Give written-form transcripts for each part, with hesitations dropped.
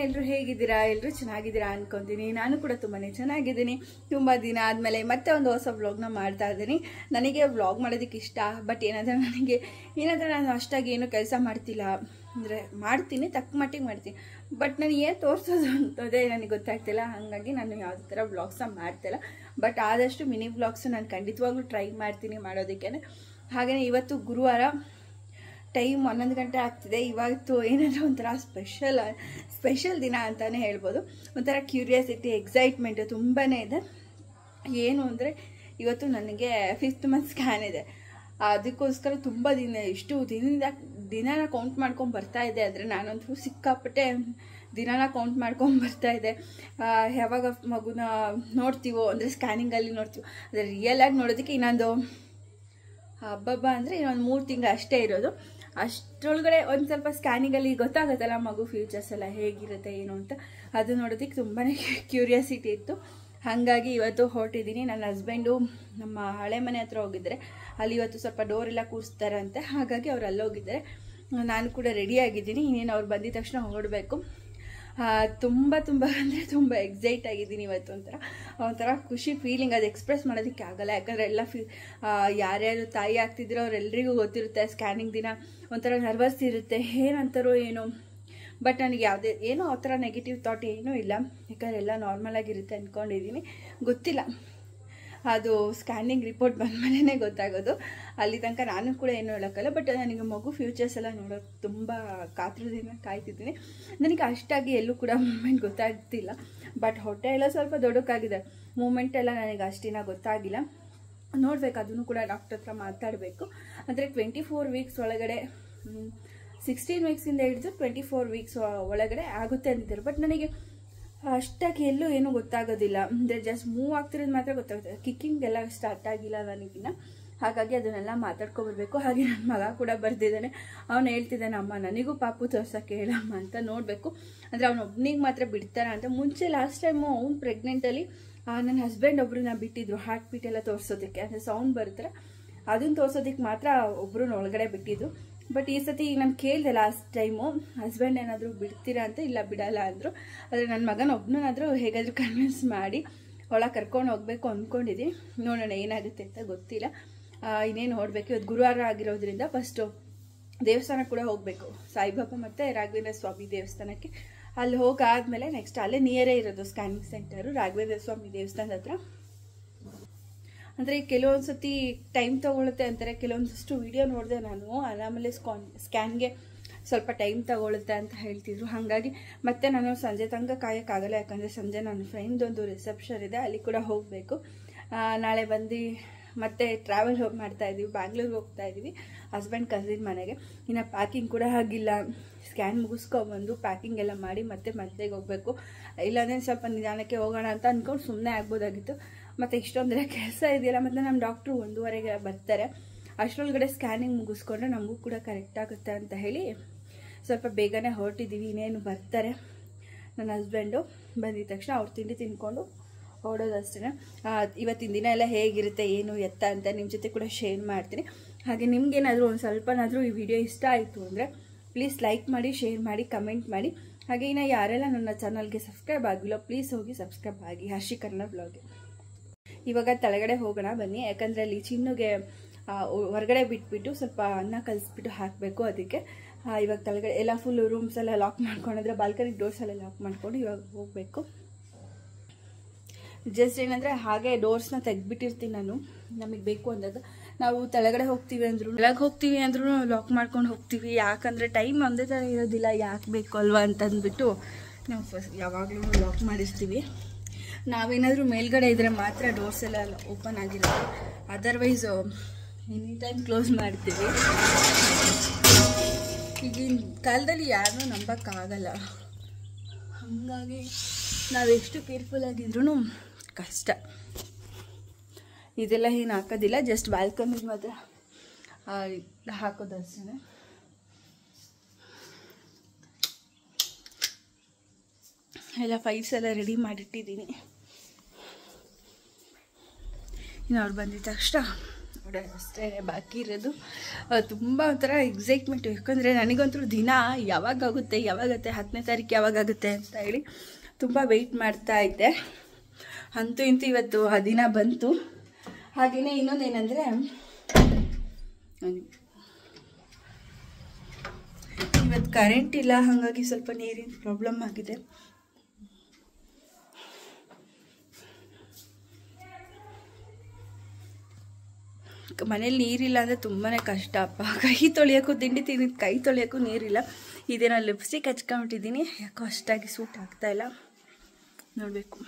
ಎಲ್ಲರೂ ಹೇಗಿದ್ದೀರಾ? ಎಲ್ಲರೂ ಚೆನ್ನಾಗಿದ್ದೀರಾ ಅನ್ಕೊಂತೀನಿ. ನಾನು ಕೂಡ ತುಂಬಾನೇ ಚೆನ್ನಾಗಿದ್ದೀನಿ. ತುಂಬ ದಿನ ಆದಮೇಲೆ ಮತ್ತೆ ಒಂದು ಹೊಸ ವ್ಲಾಗ್ನ ಮಾಡ್ತಾ ಇದ್ದೀನಿ. ನನಗೆ ವ್ಲಾಗ್ ಮಾಡೋದಕ್ಕೆ ಇಷ್ಟ, ಬಟ್ ಏನಾದರೂ ನಾನು ಅಷ್ಟಾಗಿ ಏನು ಕೆಲಸ ಮಾಡ್ತಿಲ್ಲ. ಅಂದರೆ ಮಾಡ್ತೀನಿ, ತಕ್ಕ ಮಟ್ಟಿಗೆ ಮಾಡ್ತೀನಿ, ಬಟ್ ನನಗೆ ಏನು ತೋರಿಸೋದು ಅಂತದೇ ನನಗೆ ಗೊತ್ತಾಗ್ತಿಲ್ಲ. ಹಾಗಾಗಿ ನಾನು ಯಾವುದೇ ಥರ ವ್ಲಾಗ್ಸ್ನ ಮಾಡ್ತಿಲ್ಲ. ಬಟ್ ಆದಷ್ಟು ಮಿನಿ ವ್ಲಾಗ್ಸು ನಾನು ಖಂಡಿತವಾಗ್ಲೂ ಟ್ರೈ ಮಾಡ್ತೀನಿ ಮಾಡೋದಕ್ಕೆ. ಹಾಗೆಯೇ ಇವತ್ತು ಗುರುವಾರ, ಟೈಮ್ 11 ಗಂಟೆ ಆಗ್ತಿದೆ. ಇವತ್ತು ಏನಾದರೂ ಒಂಥರ ಸ್ಪೆಷಲ್ ದಿನ ಅಂತಲೇ ಹೇಳ್ಬೋದು. ಒಂಥರ ಕ್ಯೂರಿಯಾಸಿಟಿ, ಎಕ್ಸೈಟ್ಮೆಂಟು ತುಂಬಾ ಇದೆ. ಏನು ಅಂದರೆ ಇವತ್ತು ನನಗೆ 5th ಮಂತ್ ಸ್ಕ್ಯಾನ್ ಇದೆ. ಅದಕ್ಕೋಸ್ಕರ ತುಂಬ ಇಷ್ಟು ದಿನನ ಕೌಂಟ್ ಮಾಡ್ಕೊಂಡು ಬರ್ತಾ ಇದೆ. ಆದರೆ ನಾನಂತೂ ಸಿಕ್ಕಾಪಟ್ಟೆ ದಿನನ ಕೌಂಟ್ ಮಾಡ್ಕೊಂಡು ಬರ್ತಾ ಇದೆ. ಯಾವಾಗ ಮಗುನ ನೋಡ್ತೀವೋ, ಅಂದರೆ ಸ್ಕ್ಯಾನಿಂಗಲ್ಲಿ ನೋಡ್ತೀವೋ, ಆದರೆ ರಿಯಲಾಗಿ ನೋಡೋದಕ್ಕೆ ಇನ್ನೊಂದು ಹಬ್ಬ ಅಂದರೆ ಇನ್ನೊಂದು 3 ತಿಂಗಳು ಅಷ್ಟೇ ಇರೋದು. ಅಷ್ಟರೊಳಗಡೆ ಒಂದು ಸ್ವಲ್ಪ ಸ್ಕ್ಯಾನಿಂಗಲ್ಲಿ ಗೊತ್ತಾಗುತ್ತಲ್ಲ ಮಗು ಫ್ಯೂಚರ್ಸ್ ಎಲ್ಲ ಹೇಗಿರುತ್ತೆ ಏನು ಅಂತ. ಅದು ನೋಡೋದಕ್ಕೆ ತುಂಬಾ ಕ್ಯೂರಿಯಾಸಿಟಿ ಇತ್ತು. ಹಾಗಾಗಿ ಇವತ್ತು ಹೊರಟಿದ್ದೀನಿ. ನನ್ನ ಹಸ್ಬೆಂಡು ನಮ್ಮ ಹಳೆ ಮನೆ ಹತ್ರ ಹೋಗಿದ್ದಾರೆ. ಅಲ್ಲಿ ಇವತ್ತು ಸ್ವಲ್ಪ ಡೋರೆಲ್ಲ ಕೂರಿಸ್ತಾರಂತೆ. ಹಾಗಾಗಿ ಅವ್ರು ಅಲ್ಲೋಗಿದ್ದಾರೆ. ನಾನು ಕೂಡ ರೆಡಿಯಾಗಿದ್ದೀನಿ. ಇನ್ನೇನು ಅವ್ರು ಬಂದಿದ ತಕ್ಷಣ ಹೊರಡಬೇಕು. ತುಂಬ ಅಂದರೆ ತುಂಬ ಎಕ್ಸೈಟ್ ಆಗಿದ್ದೀನಿ. ಇವತ್ತು ಒಂಥರ ಖುಷಿ ಫೀಲಿಂಗ್. ಅದು ಎಕ್ಸ್ಪ್ರೆಸ್ ಮಾಡೋದಕ್ಕೆ ಆಗಲ್ಲ. ಯಾಕಂದರೆ ಎಲ್ಲ ಯಾರ್ಯಾರು ತಾಯಿ ಆಗ್ತಿದ್ರು ಅವರೆಲ್ಲರಿಗೂ ಗೊತ್ತಿರುತ್ತೆ. ಸ್ಕ್ಯಾನಿಂಗ್ ದಿನ ಒಂಥರ ನರ್ವಸ್ ಇರುತ್ತೆ, ಏನಂತಾರೋ ಏನೋ. ಬಟ್ ನನಗೆ ಏನೋ ಆ ಥರ ನೆಗೆಟಿವ್ ಥಾಟ್ ಏನೂ ಇಲ್ಲ. ಯಾಕಂದರೆ ಎಲ್ಲ ನಾರ್ಮಲ್ ಆಗಿರುತ್ತೆ ಅಂದ್ಕೊಂಡಿದ್ದೀನಿ. ಗೊತ್ತಿಲ್ಲ, ಅದು ಸ್ಕ್ಯಾನಿಂಗ್ ರಿಪೋರ್ಟ್ ಬಂದಮೇಲೆ ಗೊತ್ತಾಗೋದು. ಅಲ್ಲಿ ತನಕ ನಾನು ಕೂಡ ಏನೂ ಹೇಳೋಕ್ಕಲ್ಲ. ಬಟ್ ನನಗೆ ಮಗು ಫ್ಯೂಚರ್ಸ್ ಎಲ್ಲ ನೋಡೋದು ತುಂಬ ಕಾತುರದಿಂದ ಕಾಯ್ತಿದ್ದೀನಿ. ನನಗೆ ಅಷ್ಟಾಗಿ ಎಲ್ಲೂ ಕೂಡ ಮೂಮೆಂಟ್ ಗೊತ್ತಾಗ್ತಿಲ್ಲ. ಬಟ್ ಹೊಟ್ಟೆ ಎಲ್ಲ ಸ್ವಲ್ಪ ದೊಡ್ಡಕ್ಕಾಗಿದೆ. ಮೂಮೆಂಟ್ ಎಲ್ಲ ನನಗೆ ಅಷ್ಟಿನ ಗೊತ್ತಾಗಿಲ್ಲ. ನೋಡಬೇಕು, ಅದನ್ನು ಕೂಡ ಡಾಕ್ಟರ್ ಹತ್ರ ಮಾತಾಡಬೇಕು. ಅಂದರೆ 24 ವೀಕ್ಸ್ ಒಳಗಡೆ, 16 ವೀಕ್ಸಿಂದ ಹಿಡಿದು 24 ವೀಕ್ಸ್ ಒಳಗಡೆ ಆಗುತ್ತೆ ಅಂತಿದ್ದಾರೆ. ಬಟ್ ನನಗೆ ಅಷ್ಟಾಗಿ ಎಲ್ಲೂ ಏನೂ ಗೊತ್ತಾಗೋದಿಲ್ಲ. ಅಂದರೆ ಜಸ್ಟ್ ಮೂವ್ ಆಗ್ತಿರೋದು ಮಾತ್ರ ಗೊತ್ತಾಗುತ್ತೆ. ಕಿಕ್ಕಿಂಗ್ ಎಲ್ಲ ಸ್ಟಾರ್ಟ್ ಆಗಿಲ್ಲ ನನಗಿನ್ನ. ಹಾಗಾಗಿ ಅದನ್ನೆಲ್ಲ ಮಾತಾಡ್ಕೊಬರ್ಬೇಕು. ಹಾಗೆ ನನ್ನ ಮಗ ಕೂಡ ಬರ್ತಿದ್ದಾನೆ. ಅವನು ಹೇಳ್ತಿದ್ದಾನೆ, ಅಮ್ಮ ನನಗೂ ಪಾಪು ತೋರ್ಸೋಕ್ಕೆ ಹೇಳಮ್ಮ ಅಂತ. ನೋಡಬೇಕು, ಅಂದರೆ ಅವನೊಬ್ಬನಿಗೆ ಮಾತ್ರ ಬಿಡ್ತಾನೆ ಅಂತ. ಮುಂಚೆ ಲಾಸ್ಟ್ ಟೈಮು ಅವ್ನು ಪ್ರೆಗ್ನೆಂಟಲ್ಲಿ ನನ್ನ ಹಸ್ಬೆಂಡ್ ಒಬ್ರನ್ನ ಬಿಟ್ಟಿದ್ರು ಹಾರ್ಟ್ ಬೀಟ್ ಎಲ್ಲ ತೋರಿಸೋದಕ್ಕೆ. ಅಂದರೆ ಸೌಂಡ್ ಬರ್ತಾರೆ ಅದನ್ನು ತೋರಿಸೋದಕ್ಕೆ ಮಾತ್ರ ಒಬ್ಬರನ್ನ ಒಳಗಡೆ ಬಿಟ್ಟಿದ್ರು. ಬಟ್ ಈ ಸತಿ ನಾನು ಕೇಳಿದೆ ಲಾಸ್ಟ್ ಟೈಮು, ಹಸ್ಬೆಂಡ್ ಏನಾದರೂ ಬಿಡ್ತೀರಾ ಅಂತ. ಇಲ್ಲ ಬಿಡಲ್ಲ ಅಂದರು. ಆದರೆ ನನ್ನ ಮಗನ ಒಬ್ಬನಾದರೂ ಹೇಗಾದರೂ ಕನ್ವಿನ್ಸ್ ಮಾಡಿ ಒಳಗೆ ಕರ್ಕೊಂಡು ಹೋಗಬೇಕು ಅಂದ್ಕೊಂಡಿದ್ದೀನಿ. ನೋಡೋಣ ಏನಾಗುತ್ತೆ ಅಂತ ಗೊತ್ತಿಲ್ಲ. ಇನ್ನೇನು ನೋಡಬೇಕು. ಇವತ್ತು ಗುರುವಾರ ಆಗಿರೋದ್ರಿಂದ ಫಸ್ಟು ದೇವಸ್ಥಾನ ಕೂಡ ಹೋಗಬೇಕು. ಸಾಯಿಬಾಬಾ ಮತ್ತು ರಾಘವೇಂದ್ರ ಸ್ವಾಮಿ ದೇವಸ್ಥಾನಕ್ಕೆ. ಅಲ್ಲಿ ಹೋಗಾದ್ಮೇಲೆ ನೆಕ್ಸ್ಟ್ ಅಲ್ಲೇ ನಿಯರೇ ಇರೋದು ಸ್ಕ್ಯಾನಿಂಗ್ ಸೆಂಟರು, ರಾಘವೇಂದ್ರ ಸ್ವಾಮಿ ದೇವಸ್ಥಾನದ ಹತ್ರ. ಅಂದರೆ ಕೆಲವೊಂದು ಸತಿ ಟೈಮ್ ತೊಗೊಳುತ್ತೆ ಅಂತಾರೆ. ಕೆಲವೊಂದಷ್ಟು ವಿಡಿಯೋ ನೋಡಿದೆ ನಾನು. ಆಮೇಲೆ ಸ್ಕ್ಯಾನ್ಗೆ ಸ್ವಲ್ಪ ಟೈಮ್ ತಗೊಳುತ್ತೆ ಅಂತ ಹೇಳ್ತಿದ್ರು. ಹಾಗಾಗಿ ಮತ್ತೆ ನಾನು ಸಂಜೆ ತನಕ ಕಾಯೋಕ್ಕಾಗಲ್ಲ. ಯಾಕಂದರೆ ಸಂಜೆ ನನ್ನ ಫ್ರೆಂಡ್ದೊಂದು ರಿಸೆಪ್ಷನ್ ಇದೆ, ಅಲ್ಲಿ ಕೂಡ ಹೋಗಬೇಕು. ನಾಳೆ ಬಂದು ಮತ್ತೆ ಟ್ರಾವೆಲ್ ಮಾಡ್ತಾಯಿದ್ದೀವಿ, ಬ್ಯಾಂಗ್ಳೂರ್ಗೆ ಹೋಗ್ತಾಯಿದ್ದೀವಿ ಹಸ್ಬೆಂಡ್ ಕಸಿನ್ ಮನೆಗೆ. ಇನ್ನು ಪ್ಯಾಕಿಂಗ್ ಕೂಡ ಆಗಿಲ್ಲ. ಸ್ಕ್ಯಾನ್ ಮುಗಿಸ್ಕೊಬಂದು ಪ್ಯಾಕಿಂಗ್ ಎಲ್ಲ ಮಾಡಿ ಮತ್ತೆ ಮನೆಗೆ ಹೋಗಬೇಕು. ಇಲ್ಲಾಂದರೆ ಸ್ವಲ್ಪ ನಿಧಾನಕ್ಕೆ ಹೋಗೋಣ ಅಂತ ಅಂದ್ಕೊಂಡು ಸುಮ್ಮನೆ ಆಗ್ಬೋದಾಗಿತ್ತು. ಮತ್ತು ಇಷ್ಟೊಂದರೆ ಕೆಲಸ ಇದೆಯಲ್ಲ. ಮತ್ತು ನಮ್ಮ ಡಾಕ್ಟ್ರು 1:15ಗೆ ಬರ್ತಾರೆ. ಅಷ್ಟರೊಳಗಡೆ ಸ್ಕ್ಯಾನಿಂಗ್ ಮುಗಿಸ್ಕೊಂಡ್ರೆ ನಮಗೂ ಕೂಡ ಕರೆಕ್ಟ್ ಆಗುತ್ತೆ ಅಂತ ಹೇಳಿ ಸ್ವಲ್ಪ ಬೇಗನೆ ಹೊರಟಿದ್ದೀವಿ. ಇನ್ನೇನು ಬರ್ತಾರೆ ನನ್ನ ಹಸ್ಬೆಂಡು. ಬಂದಿದ ತಕ್ಷಣ ಅವ್ರು ತಿಂಡಿ ತಿನ್ಕೊಂಡು ಹೊರಡೋದಷ್ಟೇ. ಇವತ್ತಿನ ದಿನ ಎಲ್ಲ ಹೇಗಿರುತ್ತೆ ಏನು ಎತ್ತ ಅಂತ ನಿಮ್ಮ ಜೊತೆ ಕೂಡ ಶೇರ್ ಮಾಡ್ತೀನಿ. ಹಾಗೆ ನಿಮ್ಗೇನಾದರೂ ಒಂದು ಸ್ವಲ್ಪನಾದರೂ ಈ ವಿಡಿಯೋ ಇಷ್ಟ ಆಯಿತು ಅಂದರೆ ಪ್ಲೀಸ್ ಲೈಕ್ ಮಾಡಿ, ಶೇರ್ ಮಾಡಿ, ಕಮೆಂಟ್ ಮಾಡಿ. ಹಾಗೆ ಇನ್ನು ಯಾರೆಲ್ಲ ನನ್ನ ಚಾನಲ್ಗೆ ಸಬ್ಸ್ಕ್ರೈಬ್ ಆಗಿಲ್ಲ ಪ್ಲೀಸ್ ಹೋಗಿ ಸಬ್ಸ್ಕ್ರೈಬ್ ಆಗಿ. ಹರ್ಷಿ ಕನ್ನಡ ಬ್ಲಾಗ್ಗೆ. ಇವಾಗ ತಳಗಡೆ ಹೋಗೋಣ ಬನ್ನಿ. ಯಾಕಂದರೆ ಅಲ್ಲಿ ಚಿನ್ನುಗೆ ಹೊರಗಡೆ ಬಿಟ್ಬಿಟ್ಟು ಸ್ವಲ್ಪ ಅನ್ನ ಕಲಿಸ್ಬಿಟ್ಟು ಹಾಕಬೇಕು. ಅದಕ್ಕೆ ಇವಾಗ ತಳಗಡೆ ಎಲ್ಲ ಫುಲ್ ರೂಮ್ಸ್ ಎಲ್ಲ ಲಾಕ್ ಮಾಡ್ಕೊಂಡ್ರೆ ಬಾಲ್ಕನಿ ಡೋರ್ಸ್ ಎಲ್ಲ ಲಾಕ್ ಮಾಡ್ಕೊಂಡು ಇವಾಗ ಹೋಗಬೇಕು. ಜಸ್ಟ್ ಏನಂದರೆ ಹಾಗೆ ಡೋರ್ಸ್ನ ತೆಗೆದ್ಬಿಟ್ಟಿರ್ತೀನಿ ನಾನು. ನಮಗೆ ಬೇಕು ಅಂದಾಗ ನಾವು ಕೆಳಗೆ ಹೋಗ್ತೀವಿ ಅಂದ್ರೂ ಲಾಕ್ ಮಾಡ್ಕೊಂಡು ಹೋಗ್ತೀವಿ. ಯಾಕಂದರೆ ಟೈಮ್ ಒಂದೇ ಥರ ಇರೋದಿಲ್ಲ, ಯಾಕೆ ಬೇಕು ಅಲ್ವಾ ಅಂತಂದ್ಬಿಟ್ಟು ನಾವು ಯಾವಾಗಲೂ ಲಾಕ್ ಮಾಡಿರ್ತೀವಿ. ನಾವೇನಾದರೂ ಮೇಲ್ಗಡೆ ಇದ್ದರೆ ಮಾತ್ರ ಡೋರ್ಸ್ ಎಲ್ಲ ಓಪನ್ ಆಗಿರುತ್ತೆ. ಅದರ್ವೈಸ್ ಎನಿ ಟೈಮ್ ಕ್ಲೋಸ್ ಮಾಡ್ತೀವಿ. ಈಗಿನ ಕಾಲದಲ್ಲಿ ಯಾರನ್ನೂ ನಂಬೋಕ್ಕಾಗಲ್ಲ. ಹಾಗಾಗಿ ನಾವೆಷ್ಟು ಕೇರ್ಫುಲ್ಲಾಗಿದ್ರೂ ಕಷ್ಟ. ಇದೆಲ್ಲ ಏನು ಹಾಕೋದಿಲ್ಲ, ಜಸ್ಟ್ ಬಾಲ್ಕನಿಗೆ ಮಾತ್ರ ಹಾಕೋದು ಅಷ್ಟೇ. ಎಲ್ಲ ಫೈಲ್ಸ್ ಎಲ್ಲ ರೆಡಿ ಮಾಡಿಟ್ಟಿದ್ದೀನಿ. ಇನ್ನು ಅವ್ರು ಬಂದಿದ್ದ ತಕ್ಷಣ ಅಷ್ಟೇ ಬಾಕಿ ಇರೋದು. ತುಂಬ ಒಂಥರ ಎಕ್ಸೈಟ್ಮೆಂಟು, ಯಾಕಂದರೆ ನನಗಂತೂ ದಿನ ಯಾವಾಗುತ್ತೆ 10ನೇ ತಾರೀಕು ಯಾವಾಗುತ್ತೆ ಅಂತ ಹೇಳಿ ತುಂಬ ವೆಯ್ಟ್ ಮಾಡ್ತಾ ಇದ್ದೆ. ಅಂತೂ ಇಂತೂ ಇವತ್ತು ಆ ದಿನ ಬಂತು. ಹಾಗೆಯೇ ಇನ್ನೊಂದೇನೆಂದರೆ ಇವತ್ತು ಕರೆಂಟ್ ಇಲ್ಲ, ಹಾಗಾಗಿ ಸ್ವಲ್ಪ ನೀರಿನ ಪ್ರಾಬ್ಲಮ್ ಆಗಿದೆ. ಮನೇಲಿ ನೀರಿಲ್ಲ ಅಂದರೆ ತುಂಬಾ ಕಷ್ಟ ಅಪ್ಪ. ಕೈ ತೊಳೆಯೋಕ್ಕೂ ತಿಂಡಿ ತಿಂದಿದ್ದು ಕೈ ತೊಳೆಯೋಕ್ಕೂ ನೀರಿಲ್ಲ. ಇದೇನೋ ಲಿಪ್ಸ್ಟಿಕ್ ಹಚ್ಕೊಂಬಿಟ್ಟಿದ್ದೀನಿ, ಯಾಕೋ ಅಷ್ಟಾಗಿ ಸೂಟ್ ಆಗ್ತಾಯಿಲ್ಲ. ನೋಡಬೇಕು,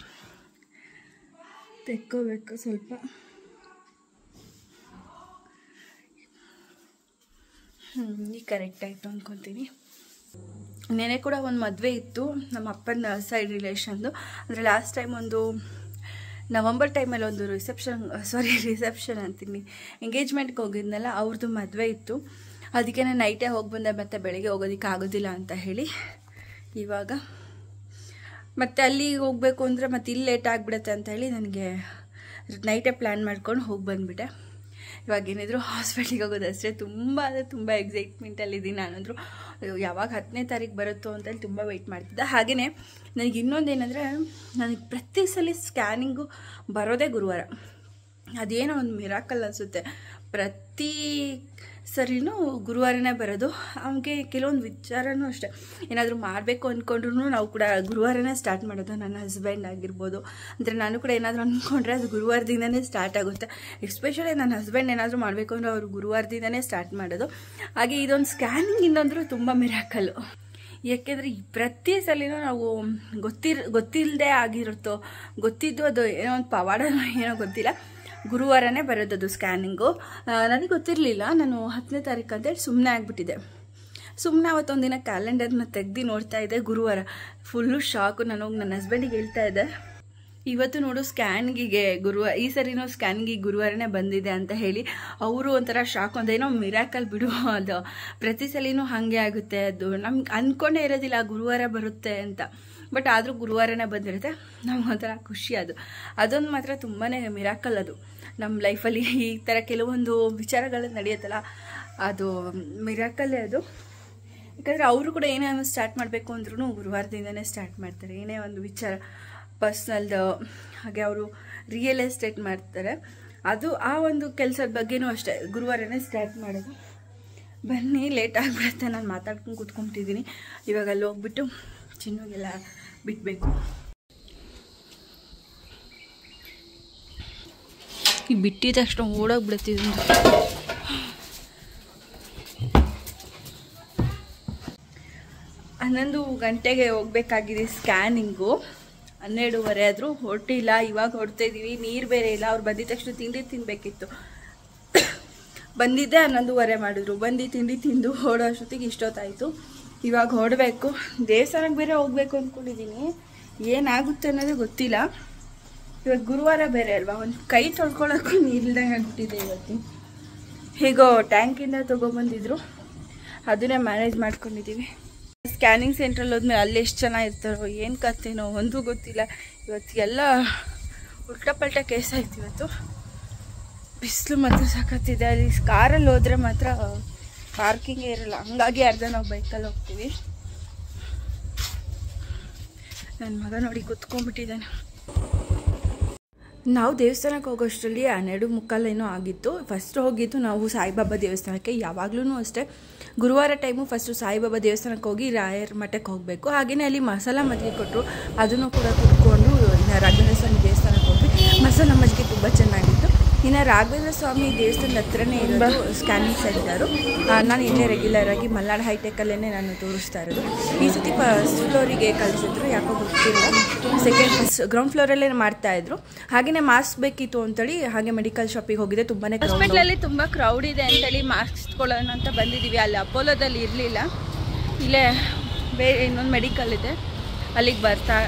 ತೆಕ್ಕೋಬೇಕು ಸ್ವಲ್ಪ. ಈಗ ಕರೆಕ್ಟ್ ಆಯಿತು ಅಂದ್ಕೊತೀನಿ. ನೆನೆ ಕೂಡ ಒಂದು ಮದುವೆ ಇತ್ತು ನಮ್ಮ ಅಪ್ಪನ ಸೈಡ್ ರಿಲೇಷನ್ದು. ಅಂದರೆ ಲಾಸ್ಟ್ ಟೈಮ್ ಒಂದು ನವಂಬರ್ ಟೈಮಲ್ಲಿ ಒಂದು ರಿಸೆಪ್ಷನ್ ಅಂತೀನಿ, ಎಂಗೇಜ್ಮೆಂಟ್ಗೆ ಹೋಗಿದ್ನಲ್ಲ, ಅವ್ರದ್ದು ಮದುವೆ ಇತ್ತು. ಅದಕ್ಕೆ ನಾನು ನೈಟೇ ಹೋಗಿ ಬಂದೆ, ಮತ್ತು ಬೆಳಗ್ಗೆ ಹೋಗೋದಕ್ಕೆ ಆಗೋದಿಲ್ಲ ಅಂತ ಹೇಳಿ ಇವಾಗ ಮತ್ತೆ ಅಲ್ಲಿಗೆ ಹೋಗಬೇಕು ಅಂದರೆ ಮತ್ತೆ ಇಲ್ಲಿ ಲೇಟ್ ಆಗಿಬಿಡುತ್ತೆ ಅಂತ ಹೇಳಿ ನನಗೆ ನೈಟೇ ಪ್ಲ್ಯಾನ್ ಮಾಡ್ಕೊಂಡು ಹೋಗಿ ಬಂದುಬಿಟ್ಟೆ. ಇವಾಗ ಏನಿದ್ರು ಹಾಸ್ಪಿಟ್ಲಿಗೆ ಹೋಗೋದಷ್ಟೇ. ತುಂಬ ಅಂದರೆ ತುಂಬ ಎಕ್ಸೈಟ್ಮೆಂಟಲ್ಲಿದ್ದೀನಿ ನಾನಂದರೂ. ಯಾವಾಗ 10ನೇ ತಾರೀಕು ಬರುತ್ತೋ ಅಂತೇಳಿ ತುಂಬ ವೆಯ್ಟ್ ಮಾಡ್ತಿದ್ದೆ. ಹಾಗೆಯೇ ನನಗೆ ಇನ್ನೊಂದೇನೆಂದರೆ, ನನಗೆ ಪ್ರತಿ ಸಲ ಸ್ಕ್ಯಾನಿಂಗು ಬರೋದೇ ಗುರುವಾರ. ಅದೇನೋ ಒಂದು ಮಿರಾಕಲ್ ಅನಿಸುತ್ತೆ. ಪ್ರತಿ ಸರಿನೂ ಗುರುವಾರನೇ ಬರೋದು. ಅವನಿಗೆ ಕೆಲವೊಂದು ವಿಚಾರನೂ ಅಷ್ಟೇ, ಏನಾದರೂ ಮಾಡಬೇಕು ಅಂದ್ಕೊಂಡ್ರೂ ನಾವು ಕೂಡ ಗುರುವಾರನೇ ಸ್ಟಾರ್ಟ್ ಮಾಡೋದು. ನನ್ನ ಹಸ್ಬೆಂಡ್ ಆಗಿರ್ಬೋದು, ಅಂದರೆ ನಾನು ಕೂಡ ಏನಾದರೂ ಅಂದ್ಕೊಂಡ್ರೆ ಅದು ಗುರುವಾರದಿಂದನೇ ಸ್ಟಾರ್ಟ್ ಆಗುತ್ತೆ. ಎಸ್ಪೆಷಲಿ ನನ್ನ ಹಸ್ಬೆಂಡ್ ಏನಾದರೂ ಮಾಡಬೇಕು ಅಂದರೆ ಅವರು ಗುರುವಾರದಿಂದನೇ ಸ್ಟಾರ್ಟ್ ಮಾಡೋದು. ಹಾಗೆ ಇದೊಂದು ಸ್ಕ್ಯಾನಿಂಗ್ ಇನ್ನೊಂದರೂ ತುಂಬ ಮಿರಾಕಲ್ಲು. ಯಾಕೆಂದರೆ ಪ್ರತಿ ಸಲಿನೂ ನಾವು ಗೊತ್ತಿಲ್ಲದೆ ಆಗಿರುತ್ತೋ, ಗೊತ್ತಿದ್ದು ಅದು ಏನೋ ಒಂದು ಪವಾಡನೋ ಏನೋ ಗೊತ್ತಿಲ್ಲ, ಗುರುವಾರನೇ ಬರೋದದು ಸ್ಕ್ಯಾನಿಂಗು. ನನಗೆ ಗೊತ್ತಿರಲಿಲ್ಲ. ನಾನು 10ನೇ ತಾರೀಕು ಅಂತೇಳಿ ಸುಮ್ಮನೆ ಆಗಿಬಿಟ್ಟಿದ್ದೆ. ಸುಮ್ಮನೆ ಅವತ್ತೊಂದು ದಿನ ಕ್ಯಾಲೆಂಡರ್ನ ತೆಗ್ದು ನೋಡ್ತಾ ಇದ್ದೆ, ಗುರುವಾರ. Full shock. ನಾನು ಹೋಗಿ ನನ್ನ ಹಸ್ಬೆಂಡಿಗೆ ಹೇಳ್ತಾ ಇದ್ದೆ, ಇವತ್ತು ನೋಡು ಸ್ಕ್ಯಾನಿಂಗಿಗೆ ಈ ಸರಿನೂ ಸ್ಕ್ಯಾನಿಂಗಿಗೆ ಗುರುವಾರನೇ ಬಂದಿದೆ ಅಂತ ಹೇಳಿ. ಅವರು ಒಂಥರ ಶಾಕ್. ಒಂದೇನೋ ಮಿರಾಕಲ್ ಬಿಡು, ಅದು ಪ್ರತಿ ಸಲಿನೂ ಹಾಗೆ ಆಗುತ್ತೆ. ಅದು ನಮ್ಗೆ ಅಂದ್ಕೊಂಡೇ ಇರೋದಿಲ್ಲ ಗುರುವಾರ ಬರುತ್ತೆ ಅಂತ. ಬಟ್ ಆದರೂ ಗುರುವಾರನೇ ಬಂದಿರುತ್ತೆ. ನಮಗೊಂಥರ ಖುಷಿ. ಅದೊಂದು ಮಾತ್ರ ತುಂಬಾ ಮಿರಾಕಲ್. ಅದು ನಮ್ಮ ಲೈಫಲ್ಲಿ ಈ ಥರ ಕೆಲವೊಂದು ವಿಚಾರಗಳು ನಡೆಯುತ್ತಲ್ಲ, ಅದು ಮಿರಾಕಲ್ಲೇ ಅದು. ಯಾಕಂದರೆ ಅವರು ಕೂಡ ಏನೇ ಸ್ಟಾರ್ಟ್ ಮಾಡಬೇಕು ಅಂದ್ರೂ ಗುರುವಾರದಿಂದನೇ ಸ್ಟಾರ್ಟ್ ಮಾಡ್ತಾರೆ. ಏನೇ ಒಂದು ವಿಚಾರ ಪರ್ಸ್ನಲ್ದು, ಹಾಗೆ ಅವರು ರಿಯಲ್ ಎಸ್ಟೇಟ್ ಮಾಡ್ತಾರೆ, ಅದು ಆ ಒಂದು ಕೆಲಸದ ಬಗ್ಗೆನೂ ಅಷ್ಟೇ ಗುರುವಾರನೇ ಸ್ಟಾರ್ಟ್ ಮಾಡೋದು. ಬನ್ನಿ, ಲೇಟ್ ಆಗಿಬಿಡುತ್ತೆ. ನಾನು ಮಾತಾಡ್ಕೊಂಡು ಕೂತ್ಕೊಂಬಿಟ್ಟಿದ್ದೀನಿ. ಇವಾಗ ಅಲ್ಲಿ ಹೋಗ್ಬಿಟ್ಟು ಚಿನ್ನಗೆಲ್ಲ ಬಿಡಬೇಕು. ಈ ಬಿಟ್ಟಿದ ತಕ್ಷಣ ಓಡೋಗ್ಬಿಡುತ್ತಿದ್ದು. 11 ಗಂಟೆಗೆ ಹೋಗ್ಬೇಕಾಗಿದೆ ಸ್ಕ್ಯಾನಿಂಗು. 12:30 ಆದರೂ ಹೊರಟಿಲ್ಲ. ಇವಾಗ ಹೊರಡ್ತಾ ಇದ್ದೀವಿ. ನೀರು ಬೇರೆ ಇಲ್ಲ. ಅವ್ರು ಬಂದಿದ ತಕ್ಷಣ ತಿಂಡಿ ತಿನ್ನಬೇಕಿತ್ತು. ಬಂದಿದ್ದೆ 11:30 ಮಾಡಿದ್ರು. ಬಂದು ತಿಂಡಿ ತಿಂದು ಹೊರಡೋ ಅಷ್ಟೊತ್ತಿಗೆ ಇಷ್ಟೊತ್ತಾಯಿತು. ಇವಾಗ ಹೊರಡಬೇಕು. ದೇವಸ್ಥಾನಕ್ಕೆ ಬೇರೆ ಹೋಗ್ಬೇಕು ಅಂದ್ಕೊಂಡಿದ್ದೀನಿ. ಏನಾಗುತ್ತೆ ಅನ್ನೋದು ಗೊತ್ತಿಲ್ಲ. ಇವಾಗ ಗುರುವಾರ ಬೇರೆ ಅಲ್ವಾ, ಒಂದು ಕೈ ತೊಳ್ಕೊಳ್ಳೋಕ್ಕೂ ನೀರಿಲ್ದಂಗೆ ಆಗಿಬಿಟ್ಟಿದೆ ಇವತ್ತು. ಹೇಗೋ ಟ್ಯಾಂಕಿಂದ ತೊಗೊಬಂದಿದ್ರು, ಅದನ್ನೇ ಮ್ಯಾನೇಜ್ ಮಾಡ್ಕೊಂಡಿದ್ದೀವಿ. ಸ್ಕ್ಯಾನಿಂಗ್ ಸೆಂಟ್ರಲ್ಲಿ ಹೋದ್ಮೇಲೆ ಅಲ್ಲಿ ಎಷ್ಟು ಜನ ಇರ್ತಾರೋ ಏನು ಕತ್ತೇನೋ ಒಂದೂ ಗೊತ್ತಿಲ್ಲ. ಇವತ್ತು ಎಲ್ಲ ಉಲ್ಟಾ ಪಲ್ಟಾ ಕೇಸ್ ಆಯ್ತು ಇವತ್ತು. ಬಿಸಿಲು ಮಾತ್ರ ಸಾಕತ್ತಿದೆ. ಅಲ್ಲಿ ಕಾರಲ್ಲಿ ಹೋದರೆ ಮಾತ್ರ ಪಾರ್ಕಿಂಗೇ ಇರಲ್ಲ. ಹಂಗಾಗಿ ಅರ್ಧ ನಾವು ಬೈಕಲ್ಲಿ ಹೋಗ್ತೀವಿ. ನನ್ನ ಮಗ ನೋಡಿ ಕೂತ್ಕೊಂಡ್ಬಿಟ್ಟಿದ್ದಾನೆ. ನಾವು ದೇವಸ್ಥಾನಕ್ಕೆ ಹೋಗೋಷ್ಟರಲ್ಲಿ 12:45 ಏನೋ ಆಗಿತ್ತು. ಫಸ್ಟ್ ಹೋಗಿದ್ದು ನಾವು ಸಾಯಿಬಾಬಾ ದೇವಸ್ಥಾನಕ್ಕೆ. ಯಾವಾಗಲೂ ಅಷ್ಟೇ ಗುರುವಾರ ಟೈಮು ಫಸ್ಟು ಸಾಯಿಬಾಬಾ ದೇವಸ್ಥಾನಕ್ಕೆ ಹೋಗಿ ರಾಯರ ಮಠಕ್ಕೆ ಹೋಗಬೇಕು. ಹಾಗೆಯೇ ಅಲ್ಲಿ ಮಸಾಲ ಮಜ್ಜಿಗೆ ಕೊಟ್ಟರು, ಅದನ್ನು ಕೂಡ ಕುತ್ಕೊಂಡು ಇನ್ನು ರಾಘವೇಂದ್ರ ಸ್ವಾಮಿ ದೇವಸ್ಥಾನಕ್ಕೆ ಹೋಗಿ ಮಸಾಲ ಮಜ್ಜಿಗೆ ತುಂಬ ಚೆನ್ನಾಗಿತ್ತು. ಇನ್ನು ರಾಘವೇಂದ್ರ ಸ್ವಾಮಿ ದೇವಸ್ಥಾನದ ಹತ್ರನೇ ಇರೋದು ಸ್ಕ್ಯಾನಿಂಗ್ ಸೆಂಟರು. ನಾನು ಇಲ್ಲೇ ರೆಗ್ಯುಲರಾಗಿ ಮಲ್ನಾಡ್ ಹೈಟೆಕಲ್ಲೇ ನಾನು ತೋರಿಸ್ತಾ ಇರೋದು. ಈ ಸತಿ ಫಸ್ಟ್ ಫ್ಲೋರಿಗೆ ಕಳಿಸಿದ್ರು, ಯಾಕೋ ಗೊತ್ತಿಲ್ಲ. ಗ್ರೌಂಡ್ ಫ್ಲೋರಲ್ಲೇ ಮಾಡ್ತಾಯಿದ್ರು. ಹಾಗೆಯೇ ಮಾಸ್ಕ್ ಬೇಕಿತ್ತು ಅಂತೇಳಿ ಹಾಗೆ ಮೆಡಿಕಲ್ ಶಾಪಿಗೆ ಹೋಗಿದೆ. ತುಂಬಾ ಹಾಸ್ಪಿಟ್ಲಲ್ಲಿ ತುಂಬ ಕ್ರೌಡ್ ಇದೆ ಅಂತೇಳಿ ಮಾಸ್ಕ್ ಇಟ್ಕೊಳ್ಳೋಣ ಅಂತ ಬಂದಿದ್ದೀವಿ. ಅಲ್ಲಿ ಅಪೋಲೋದಲ್ಲಿ ಇರಲಿಲ್ಲ. ಇಲ್ಲೇ ಬೇರೆ ಇನ್ನೊಂದು ಮೆಡಿಕಲ್ ಇದೆ, ಅಲ್ಲಿಗೆ ಬರ್ತಾ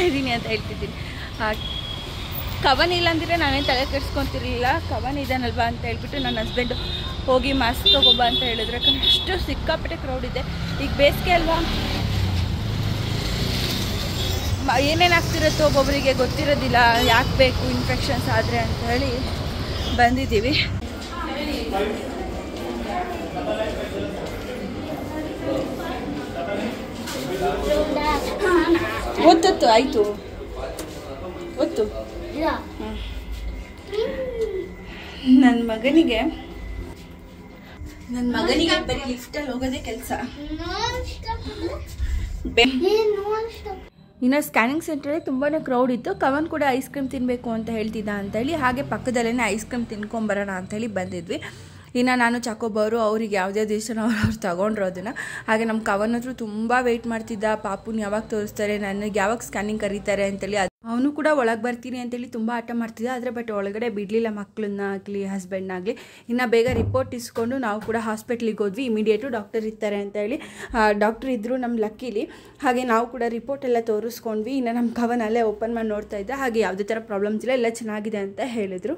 ಇದ್ದೀನಿ ಅಂತ ಹೇಳ್ತಿದ್ದೀನಿ. ಕವನ್ ಇಲ್ಲ ಅಂದರೆ ನಾವೇನು ತಲೆ ಕೆಡಿಸ್ಕೊತಿರ್ಲಿಲ್ಲ. ಕವನ್ ಇದ್ದಾನಲ್ವಾ ಅಂತ ಹೇಳ್ಬಿಟ್ಟು ನನ್ನ ಹಸ್ಬೆಂಡು ಹೋಗಿ ಮಾಸ್ಕ್ ತೊಗೊಬ ಅಂತ ಹೇಳಿದ್ರೆ, ಅಷ್ಟು ಸಿಕ್ಕಾಪಟ್ಟೆ ಕ್ರೌಡ್ ಇದೆ. ಈಗ ಬೇಸಿಗೆ ಅಲ್ವಾ, ಏನೇನು ಆಗ್ತಿರುತ್ತೋ ಒಬ್ಬೊಬ್ಬರಿಗೆ ಗೊತ್ತಿರೋದಿಲ್ಲ, ಯಾಕೆ ಬೇಕು ಇನ್ಫೆಕ್ಷನ್ಸ್ ಆದರೆ ಅಂತ ಹೇಳಿ ಬಂದಿದ್ದೀವಿ. ಒತ್ತು ಆಯಿತು, ಒತ್ತು. ನನ್ನ ಮಗನಿಗೆ ಬರೀ ಲಿಫ್ಟಲ್ಲಿ ಹೋಗೋದೇ ಕೆಲಸ. ಇನ್ನು ಸ್ಕ್ಯಾನಿಂಗ್ ಸೆಂಟ್ರಲ್ಲಿ ತುಂಬಾ ಕ್ರೌಡ್ ಇತ್ತು. ಕವನ್ ಕೂಡ ಐಸ್ ಕ್ರೀಮ್ ತಿನ್ನಬೇಕು ಅಂತ ಹೇಳ್ತಿದ್ದ ಅಂತೇಳಿ ಹಾಗೆ ಪಕ್ಕದಲ್ಲೇ ಐಸ್ ಕ್ರೀಮ್ ತಿನ್ಕೊಂಬರೋಣ ಅಂಥೇಳಿ ಬಂದಿದ್ವಿ. ಇನ್ನು ನಾನು ಚಾಕೋಬಾರು ಅವ್ರಿಗೆ ಯಾವುದೇ ದಿವಸ ಅವ್ರು ತೊಗೊಂಡ್ರು ಅದನ್ನು. ಹಾಗೆ ನಮ್ಮ ಕವನ್ ಹತ್ರ ತುಂಬ ವೆಯ್ಟ್ ಮಾಡ್ತಿದ್ದ, ಪಾಪುನ ಯಾವಾಗ ತೋರಿಸ್ತಾರೆ, ನನಗೆ ಯಾವಾಗ ಸ್ಕ್ಯಾನಿಂಗ್ ಕರೀತಾರೆ ಅಂತೇಳಿ. ಅವನು ಕೂಡ ಒಳಗೆ ಬರ್ತೀನಿ ಅಂತೇಳಿ ತುಂಬ ಆಟ ಮಾಡ್ತಿದ್ದ, ಆದರೆ ಬಟ್ ಒಳಗಡೆ ಬಿಡಲಿಲ್ಲ ಮಕ್ಕಳನ್ನಾಗಲಿ ಹಸ್ಬೆಂಡ್ನಾಗಲಿ. ಇನ್ನು ಬೇಗ ರಿಪೋರ್ಟ್ ಇಸ್ಕೊಂಡು ನಾವು ಕೂಡ ಹಾಸ್ಪಿಟ್ಲಿಗೆ ಹೋದ್ವಿ. ಇಮಿಡಿಯೇಟು ಡಾಕ್ಟರ್ ಇರ್ತಾರೆ ಅಂತೇಳಿ ಡಾಕ್ಟ್ರ್ ಇದ್ದರು ನಮ್ಮ ಲಕ್ಕಿಲಿ. ಹಾಗೆ ನಾವು ಕೂಡ ರಿಪೋರ್ಟ್ ಎಲ್ಲ ತೋರಿಸ್ಕೊಂಡ್ವಿ. ಇನ್ನು ನಮ್ಮ ಕವನಲ್ಲೇ ಓಪನ್ ಮಾಡಿ ನೋಡ್ತಾ ಇದ್ದ. ಹಾಗೆ ಯಾವುದೇ ಥರ ಪ್ರಾಬ್ಲಮ್ಸ್ ಇಲ್ಲ, ಎಲ್ಲ ಚೆನ್ನಾಗಿದೆ ಅಂತ ಹೇಳಿದರು.